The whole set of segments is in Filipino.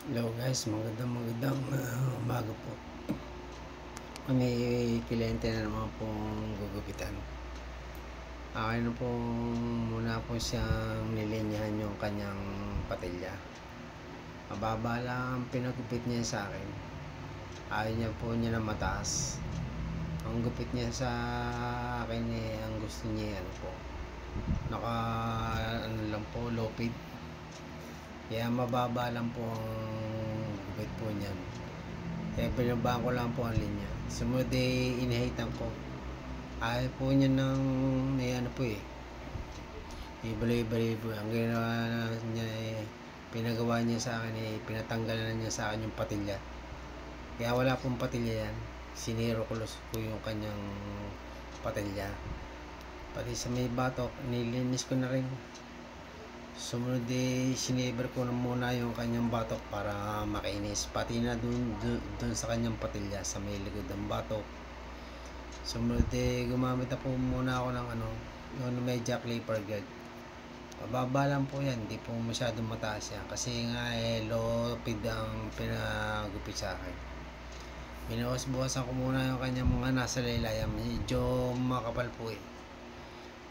Hello guys, magandang umaga po. May kliyente na naman pong gugupitan. Akin na po muna po siyang nilinyahan yung kanyang patilya. Mababa lang ang pinagupit niya sa akin. Ayaw niya po niya na mataas. Ang gupit niya sa akin ang gusto niya po. Naka lang po, low feed. Kaya mababa lang po ang gupit po niyan. Kaya pinabaan ko lang po ang linya. Sumunod inahitan ko. Ayaw po niya ng po ibali-bali po. Ang ginawa niya pinagawa niya sa akin pinatanggalan niya sa akin yung patilya. Kaya wala pong patilya yan. Siniro ko po yung kanyang patilya. Pati sa may batok, nilinis ko na rin. Sumunod siniber ko na muna yung kanyang batok para makainis. Pati na dun sa kanyang patilya sa may likod ng batok. Sumunod gumamit na po muna ako ng yung may jack clipper guard. Mababa lang po yan, hindi po masyadong mataas yan. Kasi nga low feed ang pinagupit sa akin. Binawas-bawasan ko muna yung kanyang mga nasa laylayan. Medyo makapal po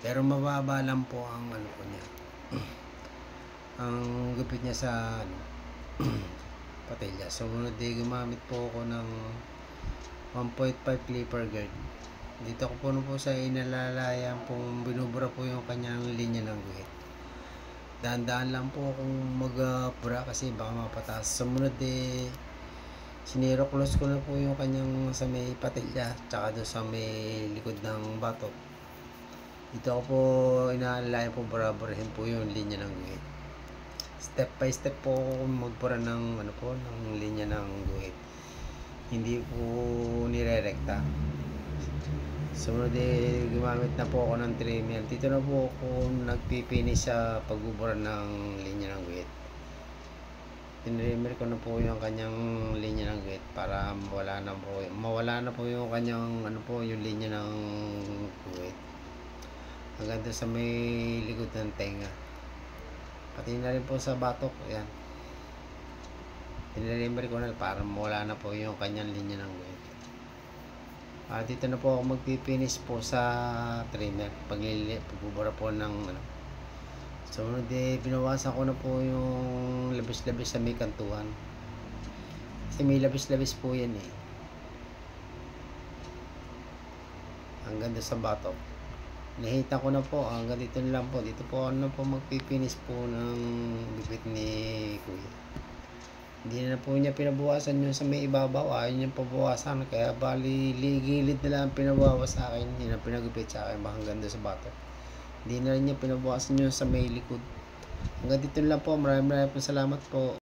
pero mababa lang po ang po niya. Ang gupit niya sa patilya. Sumunod gumamit po ako ng 1.5 clipper guard. Dito ko po sa inalalayan pong binubura po yung kanyang linya ng guhit. Dahan-dahan lang po akong magbura kasi baka mapataas. Sumunod siniro close ko na po yung kanyang sa may patilya tsaka doon sa may likod ng batok. Dito ako po inaalalayan po buraburahin po yung linya ng guhit. Step by step po magbura ng ng linya ng guhit. Hindi po nirerekta. Sumunod gumamit na po ako ng trimmer. Dito na po ako nagpipinish sa pagbubura ng linya ng guhit. Tinrimmer ko na po yung kanyang linya ng guhit para mawala na po yung kanyang yung linya ng guhit. Hanggang doon sa may likod ng tenga. Pati na rin po sa batok, yan. Tinirimer ko na para mawala na po yung kanyang linya ng guhit. Dito na po ako magpipinish po sa trimmer. Pagbubura po ng Sumunod binawasan ko na po yung labis-labis sa may kantuhan. Kasi may labis-labis po yan hanggang doon sa batok. Nahita ko na po hanggang dito lang po. Dito po magpipinish po ng bibit ni kuya. Hindi na po niya pinabawasan yung sa may ibabaw. Ayaw niya pabawasan. Kaya bali gilid na lang pinabawas sa akin. Hindi na pinagupit sa akin hanggang doon sa batok. Hindi na rin niya pinabawasan yung sa may likod. Hanggang dito lang po. Maraming salamat po.